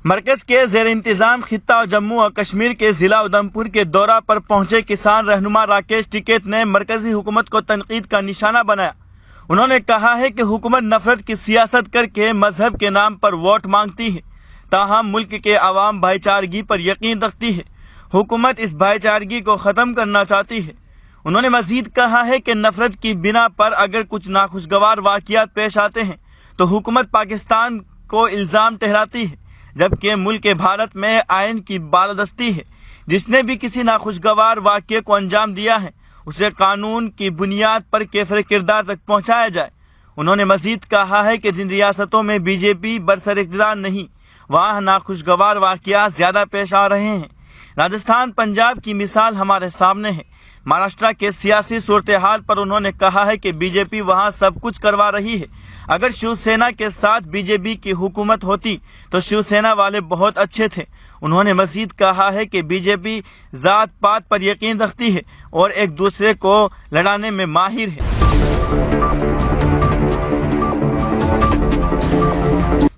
مرکز کے زیر انتظام خطہ اور جموں اور کشمیر کے ضلع ادھمپور کے دورہ پر پہنچے کسان رہنما راکیش ٹکیت نے مرکزی حکومت کو تنقید کا نشانہ بنایا۔ انہوں نے کہا ہے کہ حکومت نفرت کی سیاست کر کے مذہب کے نام پر ووٹ مانگتی ہے، تاہم ملک کے عوام بھائی چارگی پر یقین رکھتی ہے۔ حکومت اس بھائی چارگی کو ختم کرنا چاہتی ہے۔ انہوں نے مزید کہا ہے کہ نفرت کی بنا پر اگر کچھ ناخوشگوار واقعات پیش آتے ہیں تو حکومت پاکستان کو الزام ٹھہراتی ہے، جبکہ ملک بھارت میں آئین کی بالادستی ہے۔ جس نے بھی کسی ناخوشگوار واقعے کو انجام دیا ہے اسے قانون کی بنیاد پر کیفر کردار تک پہنچایا جائے۔ انہوں نے مزید کہا ہے کہ جن ریاستوں میں بی جے پی برسر اقتدار نہیں وہاں ناخوشگوار واقعات زیادہ پیش آ رہے ہیں۔ راجستھان، پنجاب کی مثال ہمارے سامنے ہے۔ مہاراشٹر کے سیاسی صورتحال پر انہوں نے کہا ہے کہ بی جے پی وہاں سب کچھ کروا رہی ہے۔ اگر شیو سینا کے ساتھ بی جے پی کی حکومت ہوتی تو شیو سینا والے بہت اچھے تھے۔ انہوں نے مزید کہا ہے کہ بی جے پی ذات پات پر یقین رکھتی ہے اور ایک دوسرے کو لڑانے میں ماہر ہے۔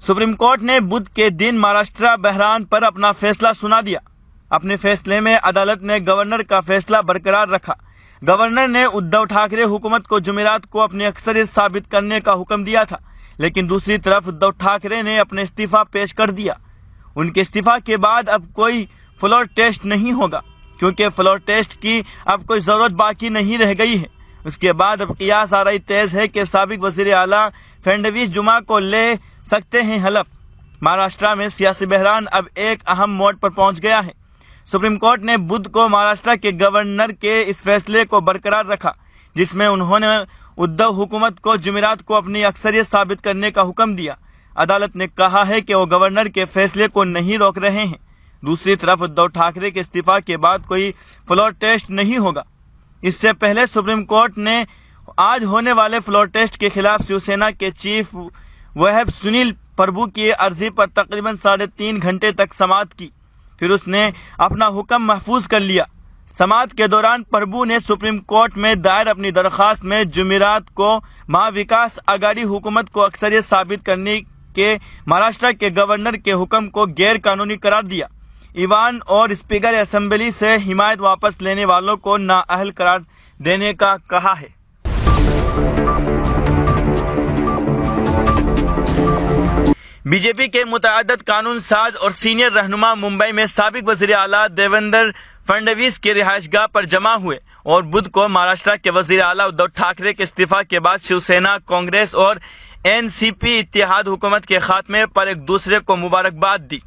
سپریم کورٹ نے بدھ کے دن مہاراشٹر بحران پر اپنا فیصلہ سنا دیا۔ اپنے فیصلے میں عدالت نے گورنر کا فیصلہ برقرار رکھا۔ گورنر نے ادھو ٹھاکرے حکومت کو جمعرات کو اپنی اکثریت ثابت کرنے کا حکم دیا تھا، لیکن دوسری طرف ادھو ٹھاکرے نے اپنے استعفیٰ پیش کر دیا۔ ان کے استعفیٰ کے بعد اب کوئی فلور ٹیسٹ نہیں ہوگا، کیونکہ فلور ٹیسٹ کی اب کوئی ضرورت باقی نہیں رہ گئی ہے۔ اس کے بعد اب قیاس آرائی تیز ہے کہ سابق وزیر اعلیٰ فڈنویس جمعہ کو لے سکتے ہیں حلف۔ مہاراشٹر میں سیاسی بحران اب ایک اہم موڑ پر پہنچ گیا ہے۔ سپریم کورٹ نے بدھ کو مہاراشٹر کے گورنر کے اس فیصلے کو برقرار رکھا، جس میں انہوں نے ادھو حکومت کو جمعرات کو اپنی اکثریت ثابت کرنے کا حکم دیا۔ عدالت نے کہا ہے کہ وہ گورنر کے فیصلے کو نہیں روک رہے ہیں۔ دوسری طرف ادھو ٹھاکرے کے استعفیٰ کے بعد کوئی فلور ٹیسٹ نہیں ہوگا۔ اس سے پہلے سپریم کورٹ نے آج ہونے والے فلور ٹیسٹ کے خلاف شیو سینا کے چیف وہب سنیل پربھو کی عرضی پر تقریباً 3.5 گھنٹے تک سماعت کی، پھر اس نے اپنا حکم محفوظ کر لیا۔ سماعت کے دوران پربھو نے سپریم کورٹ میں دائر اپنی درخواست میں جمعرات کو مہا وکاس اگاڑی حکومت کو اکثریت ثابت کرنے کے مہاراشٹر کے گورنر کے حکم کو غیر قانونی قرار دیا۔ ایوان اور اسپیکر اسمبلی سے حمایت واپس لینے والوں کو نااہل قرار دینے کا کہا ہے۔ بی جے پی کے متعدد قانون ساز اور سینئر رہنما ممبئی میں سابق وزیر اعلیٰ دیویندر فڈنویس کی رہائش گاہ پر جمع ہوئے اور بدھ کو مہاراشٹر کے وزیر اعلیٰ ادھو ٹھاکرے کے استعفیٰ کے بعد شیو سینا، کانگریس اور این سی پی اتحاد حکومت کے خاتمے پر ایک دوسرے کو مبارکباد دی۔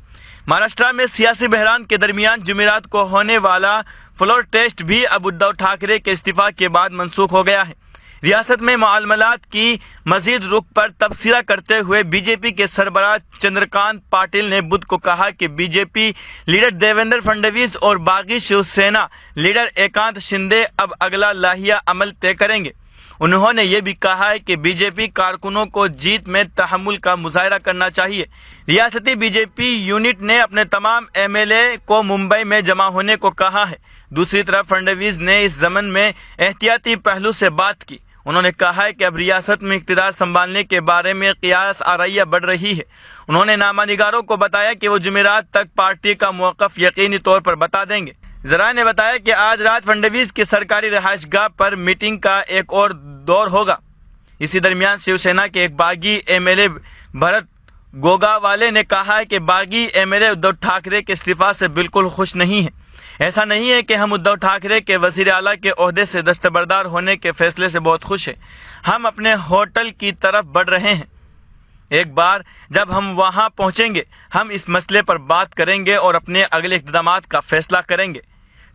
مہاراشٹر میں سیاسی بحران کے درمیان جمعرات کو ہونے والا فلور ٹیسٹ بھی اب ادھو ٹھاکرے کے استعفیٰ کے بعد منسوخ ہو گیا ہے۔ ریاست میں معاملات کی مزید رخ پر تبصرہ کرتے ہوئے بی جے پی کے سربراہ چندرکانت پاٹل نے بدھ کو کہا کہ B J P leader Devendra Fadnavis اور باغی شیو سینا لیڈر ایکانت شندے اب اگلا لائحہ عمل طے کریں گے۔ انہوں نے یہ بھی کہا ہے کہ بی جے پی کارکنوں کو جیت میں تحمل کا مظاہرہ کرنا چاہیے۔ ریاستی بی جے پی یونٹ نے اپنے تمام ایم ایل اے کو ممبئی میں جمع ہونے کو کہا ہے۔ دوسری طرف فڈنویس نے اس ضمن میں احتیاطی پہلو سے بات کی۔ انہوں نے کہا ہے کہ اب ریاست میں اقتدار سنبھالنے کے بارے میں قیاس آرائیاں بڑھ رہی ہے۔ انہوں نے نامہ نگاروں کو بتایا کہ وہ جمعرات تک پارٹی کا موقف یقینی طور پر بتا دیں گے۔ ذرائع نے بتایا کہ آج رات فڈنویس کی سرکاری رہائش گاہ پر میٹنگ کا ایک اور دور ہوگا۔ اسی درمیان شیو سینا کے ایک باغی ایم ایل اے بھرت گوگاوالے نے کہا ہے کہ باغی M L A Uddhav Thackeray کے استعفیٰ سے بالکل خوش نہیں ہے۔ ایسا نہیں ہے کہ ہم ادھو ٹھاکرے کے وزیر اعلیٰ کے عہدے سے دستبردار ہونے کے فیصلے سے بہت خوش ہیں۔ ہم اپنے ہوٹل کی طرف بڑھ رہے ہیں۔ ایک بار جب ہم وہاں پہنچیں گے ہم اس مسئلے پر بات کریں گے اور اپنے اگلے اقدامات کا فیصلہ کریں گے۔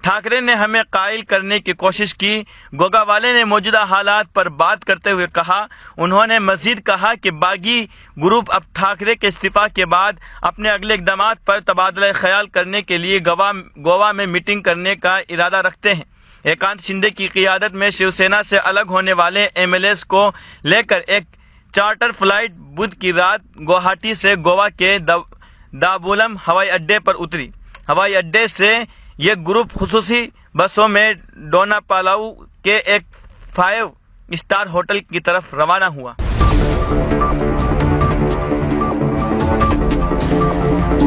ٹھاکرے نے ہمیں قائل کرنے کی کوشش کی، گوگاوالے نے موجودہ حالات پر بات کرتے ہوئے کہا۔ انہوں نے مزید کہا کہ باغی گروپ اب ٹھاکرے کے استعفیٰ کے بعد اپنے اگلے اقدامات پر تبادلہ خیال کرنے کے لیے گوا میں میٹنگ کرنے کا ارادہ رکھتے ہیں۔ ایکانت شندے کی قیادت میں شیو سینا سے الگ ہونے والے ایم ایل ایز کو لے کر ایک چارٹر فلائٹ بدھ کی رات گوہاٹی سے گوا کے دابولم ہوائی اڈے پر اتری۔ ہوائی اڈے سے یہ گروپ خصوصی بسوں میں ڈوناپالاو کے ایک 5 اسٹار ہوٹل کی طرف روانہ ہوا۔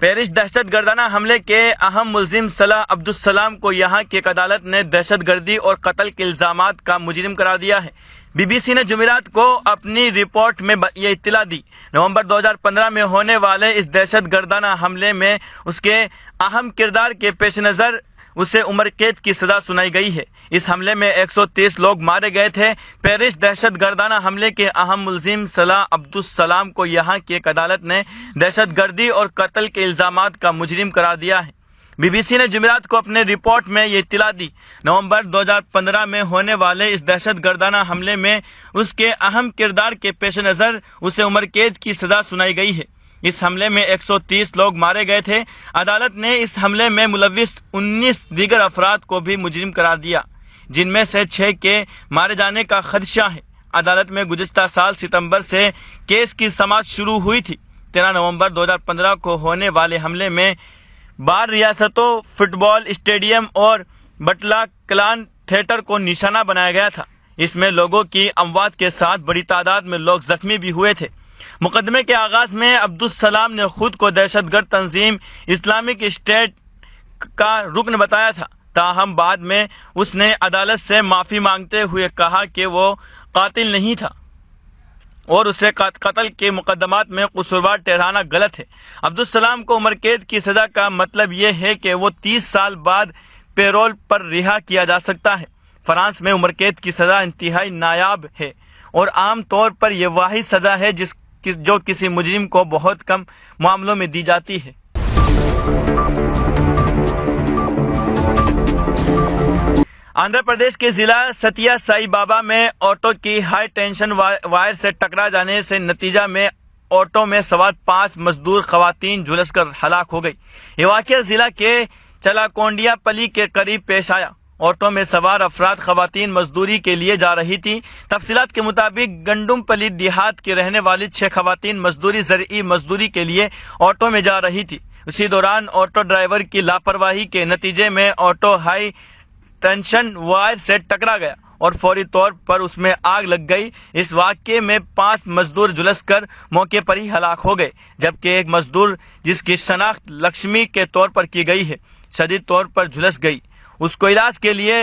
پیرس دہشت گردانہ حملے کے اہم ملزم صلاح عبدالسلام کو یہاں کی ایک عدالت نے دہشت گردی اور قتل کے الزامات کا مجرم قرار دیا ہے۔ بی بی سی نے جمعرات کو اپنی رپورٹ میں یہ اطلاع دی۔ نومبر 2015 میں ہونے والے اس دہشت گردانہ حملے میں اس کے اہم کردار کے پیش نظر اسے عمر قید کی سزا سنائی گئی ہے۔ اس حملے میں 130 لوگ مارے گئے تھے۔ پیرس دہشت گردانہ حملے کے اہم ملزم صلاح عبدالسلام کو یہاں کی ایک عدالت نے دہشت گردی اور قتل کے الزامات کا مجرم قرار دیا ہے۔ بی بی سی نے جمعرات کو اپنے رپورٹ میں یہ اطلاع دی۔ نومبر 2015 میں ہونے والے اس دہشت گردانہ حملے میں اس کے اہم کردار کے پیش نظر اسے عمر قید کی سزا سنائی گئی ہے۔ اس حملے میں 130 لوگ مارے گئے تھے۔ عدالت نے اس حملے میں ملوث 19 دیگر افراد کو بھی مجرم قرار دیا، جن میں سے 6 کے مارے جانے کا خدشہ ہے۔ عدالت میں گزشتہ سال ستمبر سے کیس کی سماعت شروع ہوئی تھی۔ 13 نومبر 2015 کو ہونے والے حملے میں بار ریاستوں، فٹ بال اسٹیڈیم اور بٹلہ کلان تھیٹر کو نشانہ بنایا گیا تھا۔ اس میں لوگوں کی اموات کے ساتھ بڑی تعداد میں لوگ زخمی بھی ہوئے تھے۔ مقدمے کے آغاز میں عبدالسلام نے خود کو دہشت گرد تنظیم اسلامک اسٹیٹ کا رکن بتایا تھا، تاہم بعد میں اس نے عدالت سے معافی مانگتے ہوئے کہا کہ وہ قاتل نہیں تھا اور اسے قتل کے مقدمات میں قصوروار ٹھہرانا غلط ہے۔ عبدالسلام کو عمر قید کی سزا کا مطلب یہ ہے کہ وہ 30 سال بعد پیرول پر رہا کیا جا سکتا ہے۔ فرانس میں عمر قید کی سزا انتہائی نایاب ہے اور عام طور پر یہ واحد سزا ہے جو کسی مجرم کو بہت کم معاملوں میں دی جاتی ہے۔ آندھرا پردیش کے ضلع ستیہ سائی بابا میں آٹو کی ہائی ٹینشن وائر سے ٹکرا جانے سے نتیجہ میں آٹو میں سوار 5 مزدور خواتین جھلس کر ہلاک ہو گئی۔ یہ واقعہ ضلع کے چلاکونڈیا پلی کے قریب پیش آیا۔ آٹو میں سوار افراد خواتین مزدوری کے لیے جا رہی تھی۔ تفصیلات کے مطابق گنڈم پلی دیہات کی رہنے والی 6 خواتین زرعی مزدوری کے لیے آٹو میں جا رہی تھی۔ اسی دوران آٹو ڈرائیور کی لاپرواہی کے نتیجے میں آٹو ہائی ٹینشن وائر سے ٹکرا گیا اور فوری طور پر اس میں آگ لگ گئی۔ اس واقعے میں 5 مزدور جھلس کر موقع پر ہی ہلاک ہو گئے، جبکہ ایک مزدور جس کی شناخت لکشمی کے طور پر کی گئی ہے شدید طور پر جھلس گئی۔ اس کو علاج کے لیے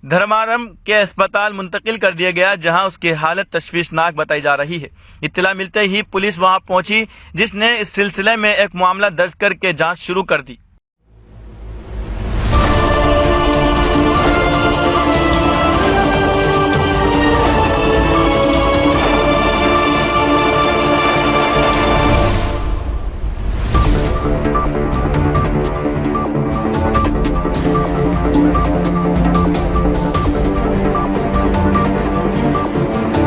دھرمارم کے اسپتال منتقل کر دیا گیا، جہاں اس کی حالت تشویشناک بتائی جا رہی ہے۔ اطلاع ملتے ہی پولیس وہاں پہنچی، جس نے اس سلسلے میں ایک معاملہ درج کر کے جانچ شروع کر دی۔